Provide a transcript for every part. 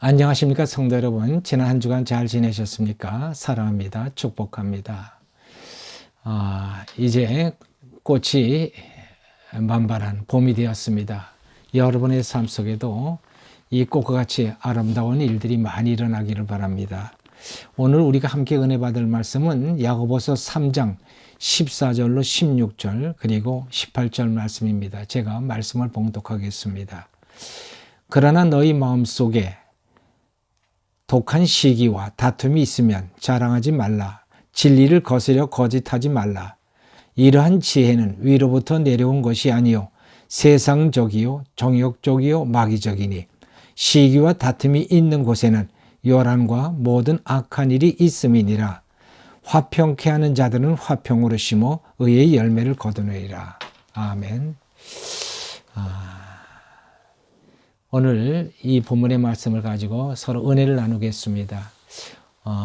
안녕하십니까 성도 여러분. 지난 한 주간 잘 지내셨습니까? 사랑합니다. 축복합니다. 이제 꽃이 만발한 봄이 되었습니다. 여러분의 삶 속에도 이 꽃과 같이 아름다운 일들이 많이 일어나기를 바랍니다. 오늘 우리가 함께 은혜 받을 말씀은 야고보서 3장 14절로 16절 그리고 18절 말씀입니다. 제가 말씀을 봉독하겠습니다. 그러나 너희 마음속에 독한 시기와 다툼이 있으면 자랑하지 말라. 진리를 거스려 거짓하지 말라. 이러한 지혜는 위로부터 내려온 것이 아니요 세상적이요 정욕적이요 마귀적이니 시기와 다툼이 있는 곳에는 요란과 모든 악한 일이 있음이니라. 화평케 하는 자들은 화평으로 심어 의의 열매를 거두느니라. 아멘. 오늘 이 본문의 말씀을 가지고 서로 은혜를 나누겠습니다.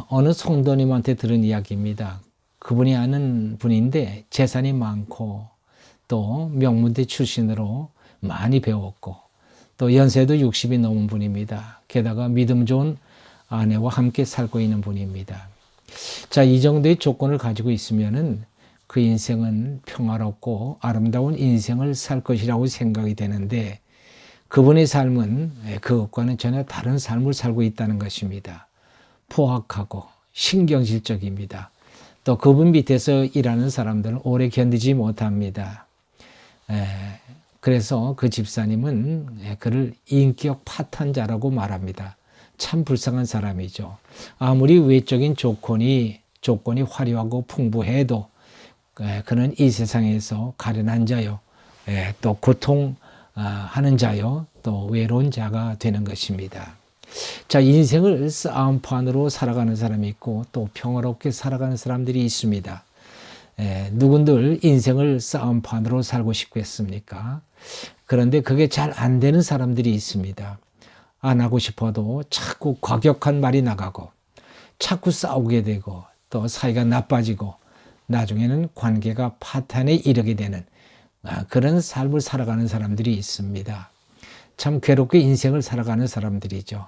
어느 성도님한테 들은 이야기입니다. 그분이 아는 분인데 재산이 많고 또 명문대 출신으로 많이 배웠고 또 연세도 60이 넘은 분입니다. 게다가 믿음 좋은 아내와 함께 살고 있는 분입니다. 자, 이 정도의 조건을 가지고 있으면은 그 인생은 평화롭고 아름다운 인생을 살 것이라고 생각이 되는데 그분의 삶은 그것과는 전혀 다른 삶을 살고 있다는 것입니다. 포악하고 신경질적입니다. 또 그분 밑에서 일하는 사람들은 오래 견디지 못합니다. 그래서 그 집사님은 그를 인격 파탄자라고 말합니다. 참 불쌍한 사람이죠. 아무리 외적인 조건이 화려하고 풍부해도 그는 이 세상에서 가련한 자요. 또 고통하는 자요. 또 외로운 자가 되는 것입니다. 자, 인생을 싸움판으로 살아가는 사람이 있고 또 평화롭게 살아가는 사람들이 있습니다. 누군들 인생을 싸움판으로 살고 싶겠습니까? 그런데 그게 잘 안 되는 사람들이 있습니다. 안 하고 싶어도 자꾸 과격한 말이 나가고 자꾸 싸우게 되고 또 사이가 나빠지고 나중에는 관계가 파탄에 이르게 되는 그런 삶을 살아가는 사람들이 있습니다. 참 괴롭게 인생을 살아가는 사람들이죠.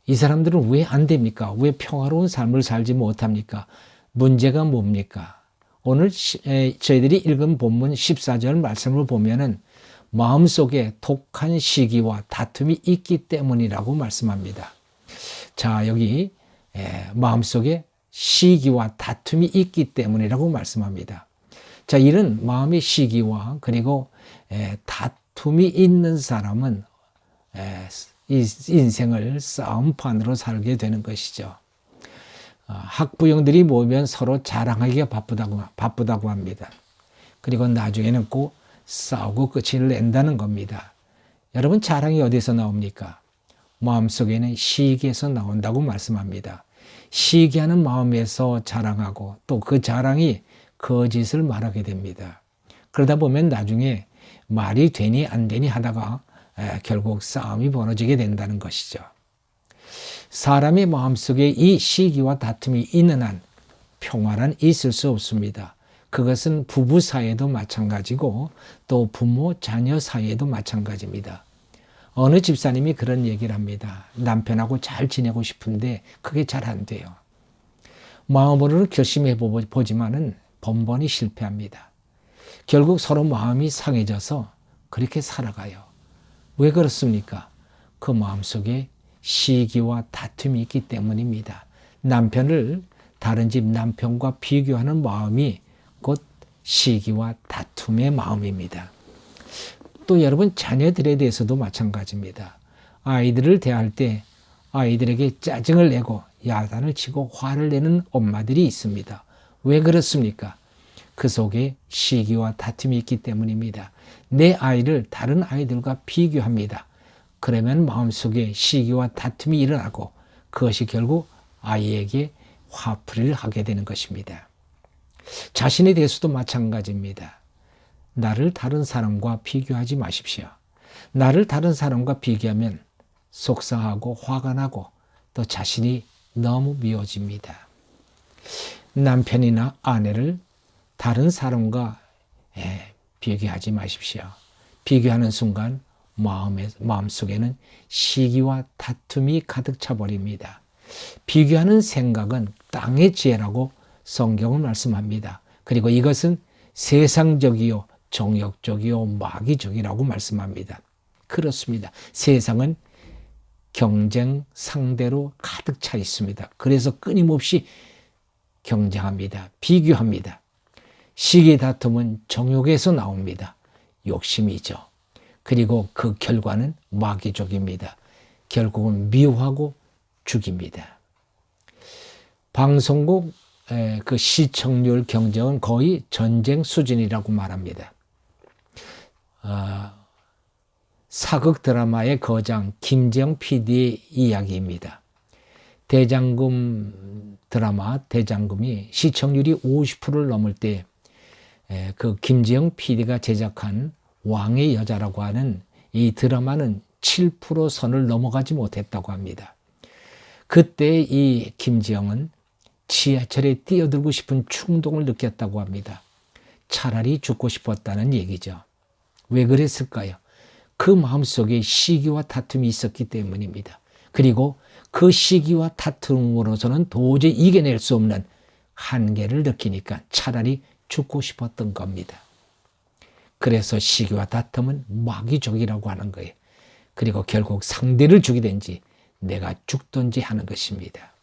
이 사람들은 왜 안 됩니까? 왜 평화로운 삶을 살지 못합니까? 문제가 뭡니까? 오늘 저희들이 읽은 본문 14절 말씀을 보면은 마음속에 독한 시기와 다툼이 있기 때문이라고 말씀합니다. 자, 여기 마음속에 시기와 다툼이 있기 때문이라고 말씀합니다. 자, 이런 마음의 시기와 그리고 다툼이 있는 사람은 인생을 싸움판으로 살게 되는 것이죠. 학부형들이 모이면 서로 자랑하기가 바쁘다고 합니다. 그리고 나중에는 꼭 싸우고 끝을 낸다는 겁니다. 여러분, 자랑이 어디서 나옵니까? 마음속에는 시기에서 나온다고 말씀합니다. 시기하는 마음에서 자랑하고 또 그 자랑이 거짓을 말하게 됩니다. 그러다 보면 나중에 말이 되니 안 되니 하다가 결국 싸움이 벌어지게 된다는 것이죠. 사람의 마음속에 이 시기와 다툼이 있는 한 평화는 있을 수 없습니다. 그것은 부부 사이에도 마찬가지고 또 부모 자녀 사이에도 마찬가지입니다. 어느 집사님이 그런 얘기를 합니다. 남편하고 잘 지내고 싶은데 그게 잘 안 돼요. 마음으로는 결심해 보지만은 번번이 실패합니다. 결국 서로 마음이 상해져서 그렇게 살아가요. 왜 그렇습니까? 그 마음속에 시기와 다툼이 있기 때문입니다. 남편을 다른 집 남편과 비교하는 마음이 곧 시기와 다툼의 마음입니다. 또 여러분, 자녀들에 대해서도 마찬가지입니다. 아이들을 대할 때 아이들에게 짜증을 내고 야단을 치고 화를 내는 엄마들이 있습니다. 왜 그렇습니까? 그 속에 시기와 다툼이 있기 때문입니다. 내 아이를 다른 아이들과 비교합니다. 그러면 마음속에 시기와 다툼이 일어나고 그것이 결국 아이에게 화풀이를 하게 되는 것입니다. 자신에 대해서도 마찬가지입니다. 나를 다른 사람과 비교하지 마십시오. 나를 다른 사람과 비교하면 속상하고 화가 나고 또 자신이 너무 미워집니다. 남편이나 아내를 다른 사람과 비교하지 마십시오. 비교하는 순간 마음속에는 시기와 다툼이 가득 차버립니다. 비교하는 생각은 땅의 지혜라고 성경은 말씀합니다. 그리고 이것은 세상적이요, 정욕적이요, 마귀적이라고 말씀합니다. 그렇습니다. 세상은 경쟁 상대로 가득 차 있습니다. 그래서 끊임없이 경쟁합니다. 비교합니다. 시기 다툼은 정욕에서 나옵니다. 욕심이죠. 그리고 그 결과는 마귀적입니다. 결국은 미워하고 죽입니다. 방송국 그 시청률 경쟁은 거의 전쟁 수준이라고 말합니다. 사극 드라마의 거장 김지영 PD의 이야기입니다. 대장금 드라마 대장금이 시청률이 50%를 넘을 때 그 김지영 PD가 제작한 왕의 여자라고 하는 이 드라마는 7% 선을 넘어가지 못했다고 합니다. 그때 이 김지영은 지하철에 뛰어들고 싶은 충동을 느꼈다고 합니다. 차라리 죽고 싶었다는 얘기죠. 왜 그랬을까요? 그 마음속에 시기와 다툼이 있었기 때문입니다. 그리고 그 시기와 다툼으로서는 도저히 이겨낼 수 없는 한계를 느끼니까 차라리 죽고 싶었던 겁니다. 그래서 시기와 다툼은 마귀적이라고 하는 거예요. 그리고 결국 상대를 죽이든지 내가 죽든지 하는 것입니다.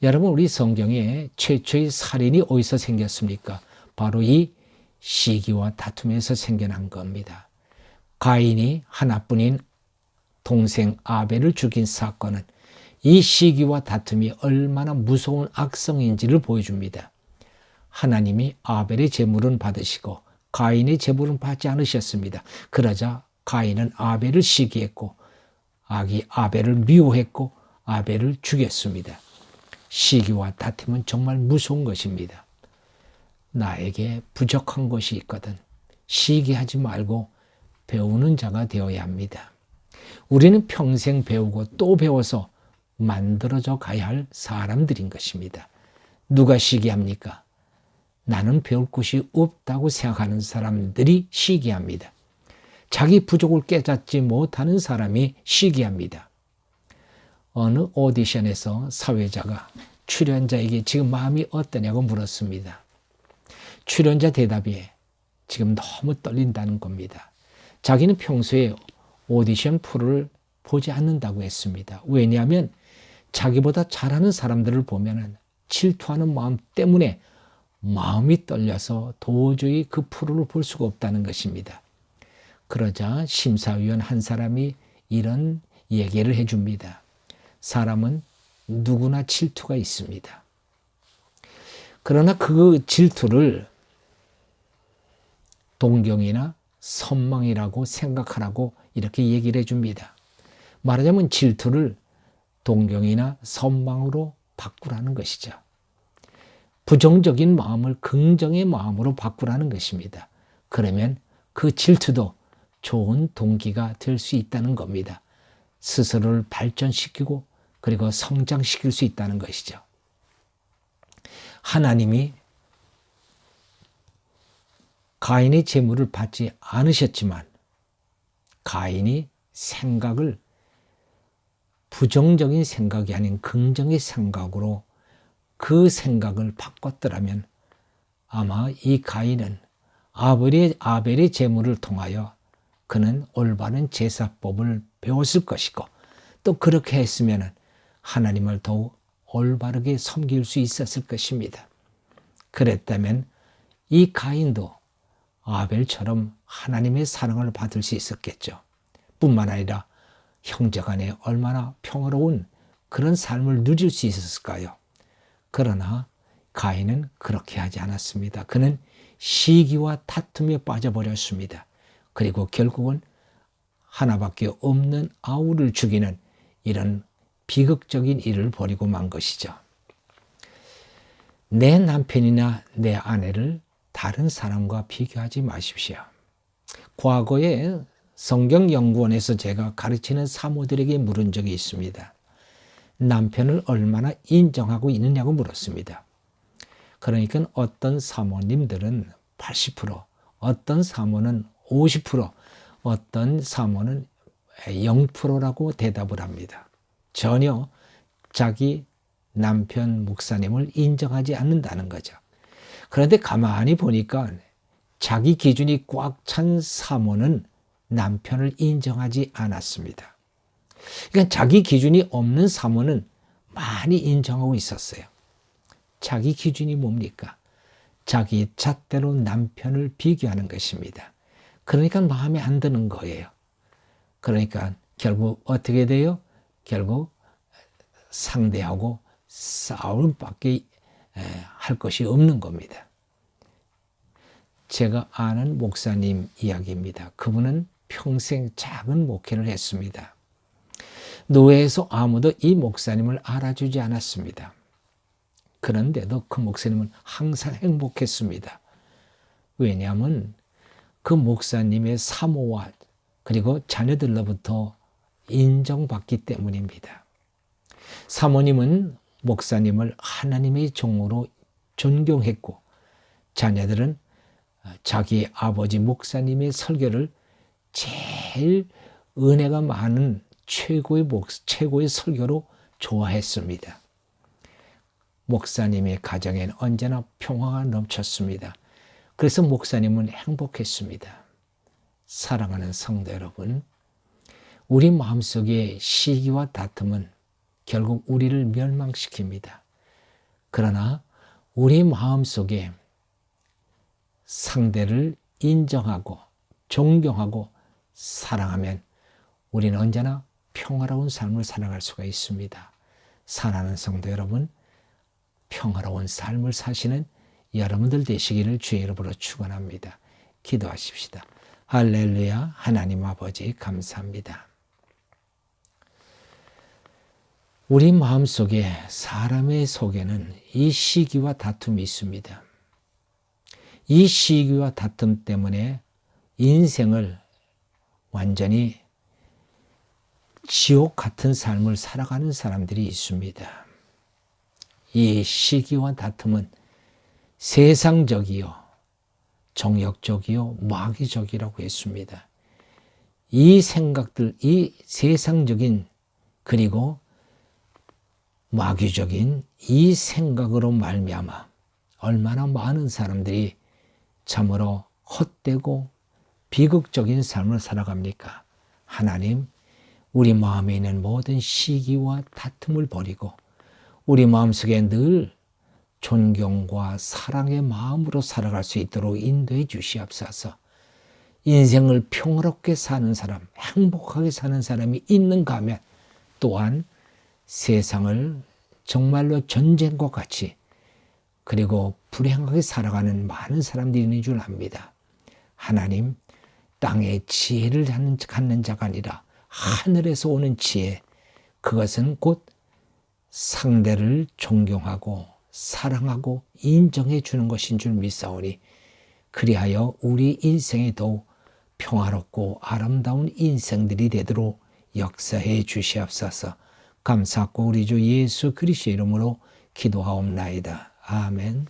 여러분, 우리 성경에 최초의 살인이 어디서 생겼습니까? 바로 이 시기와 다툼에서 생겨난 겁니다. 가인이 하나뿐인 동생 아벨을 죽인 사건은 이 시기와 다툼이 얼마나 무서운 악성인지를 보여줍니다. 하나님이 아벨의 제물은 받으시고 가인의 제물은 받지 않으셨습니다. 그러자 가인은 아벨을 시기했고 아벨을 미워했고 아벨을 죽였습니다. 시기와 다툼은 정말 무서운 것입니다. 나에게 부족한 것이 있거든 시기하지 말고 배우는 자가 되어야 합니다. 우리는 평생 배우고 또 배워서 만들어져 가야 할 사람들인 것입니다. 누가 시기합니까? 나는 배울 곳이 없다고 생각하는 사람들이 시기합니다. 자기 부족을 깨닫지 못하는 사람이 시기합니다. 어느 오디션에서 사회자가 출연자에게 지금 마음이 어떠냐고 물었습니다. 출연자 대답이 지금 너무 떨린다는 겁니다. 자기는 평소에 오디션 프로를 보지 않는다고 했습니다. 왜냐하면 자기보다 잘하는 사람들을 보면 질투하는 마음 때문에 마음이 떨려서 도저히 그 프로를 볼 수가 없다는 것입니다. 그러자 심사위원 한 사람이 이런 얘기를 해줍니다. 사람은 누구나 질투가 있습니다. 그러나 그 질투를 동경이나 선망이라고 생각하라고 이렇게 얘기를 해줍니다. 말하자면 질투를 동경이나 선망으로 바꾸라는 것이죠. 부정적인 마음을 긍정의 마음으로 바꾸라는 것입니다. 그러면 그 질투도 좋은 동기가 될 수 있다는 겁니다. 스스로를 발전시키고 그리고 성장시킬 수 있다는 것이죠. 하나님이 가인의 제물을 받지 않으셨지만 가인이 생각을 부정적인 생각이 아닌 긍정의 생각으로 그 생각을 바꿨더라면 아마 이 가인은 아벨의 제물을 통하여 그는 올바른 제사법을 배웠을 것이고 또 그렇게 했으면 하나님을 더욱 올바르게 섬길 수 있었을 것입니다. 그랬다면 이 가인도 아벨처럼 하나님의 사랑을 받을 수 있었겠죠. 뿐만 아니라 형제간에 얼마나 평화로운 그런 삶을 누릴 수 있었을까요? 그러나 가인은 그렇게 하지 않았습니다. 그는 시기와 다툼에 빠져버렸습니다. 그리고 결국은 하나밖에 없는 아우를 죽이는 이런 비극적인 일을 벌이고 만 것이죠. 내 남편이나 내 아내를 다른 사람과 비교하지 마십시오. 과거에 성경연구원에서 제가 가르치는 사모들에게 물은 적이 있습니다. 남편을 얼마나 인정하고 있느냐고 물었습니다. 그러니까 어떤 사모님들은 80%, 어떤 사모는 50%, 어떤 사모는 0%라고 대답을 합니다. 전혀 자기 남편 목사님을 인정하지 않는다는 거죠. 그런데 가만히 보니까 자기 기준이 꽉 찬 사모는 남편을 인정하지 않았습니다. 그러니까 자기 기준이 없는 사모는 많이 인정하고 있었어요. 자기 기준이 뭡니까? 자기 잣대로 남편을 비교하는 것입니다. 그러니까 마음에 안 드는 거예요. 그러니까 결국 어떻게 돼요? 결국 상대하고 싸울 밖에 할 것이 없는 겁니다. 제가 아는 목사님 이야기입니다. 그분은 평생 작은 목회를 했습니다. 노예에서 아무도 이 목사님을 알아주지 않았습니다. 그런데도 그 목사님은 항상 행복했습니다. 왜냐하면 그 목사님의 사모와 그리고 자녀들로부터 인정받기 때문입니다. 사모님은 목사님을 하나님의 종으로 존경했고 자녀들은 자기 아버지 목사님의 설교를 제일 은혜가 많은 최고의 설교로 좋아했습니다. 목사님의 가정에는 언제나 평화가 넘쳤습니다. 그래서 목사님은 행복했습니다. 사랑하는 성도 여러분, 우리 마음속에 시기와 다툼은 결국 우리를 멸망시킵니다. 그러나 우리 마음속에 상대를 인정하고 존경하고 사랑하면 우리는 언제나 평화로운 삶을 살아갈 수가 있습니다. 사랑하는 성도 여러분, 평화로운 삶을 사시는 여러분들 되시기를 주의 이름으로 축원합니다. 기도하십시다. 할렐루야. 하나님 아버지 감사합니다. 우리 마음속에 사람의 속에는 이 시기와 다툼이 있습니다. 이 시기와 다툼 때문에 인생을 완전히 지옥 같은 삶을 살아가는 사람들이 있습니다. 이 시기와 다툼은 세상적이요, 정욕적이요, 마귀적이라고 했습니다. 이 생각들, 이 세상적인 그리고 마귀적인 이 생각으로 말미암아 얼마나 많은 사람들이 참으로 헛되고 비극적인 삶을 살아갑니까? 하나님, 우리 마음에 있는 모든 시기와 다툼을 버리고 우리 마음속에 늘 존경과 사랑의 마음으로 살아갈 수 있도록 인도해 주시옵소서. 인생을 평화롭게 사는 사람, 행복하게 사는 사람이 있는가 하면 또한 세상을 정말로 전쟁과 같이 그리고 불행하게 살아가는 많은 사람들이 있는 줄 압니다. 하나님, 땅의 지혜를 갖는 자가 아니라 하늘에서 오는 지혜, 그것은 곧 상대를 존경하고 사랑하고 인정해 주는 것인 줄 믿사오니 그리하여 우리 인생에 더욱 평화롭고 아름다운 인생들이 되도록 역사해 주시옵소서. 감사하고 우리 주 예수 그리스도의 이름으로 기도하옵나이다. 아멘.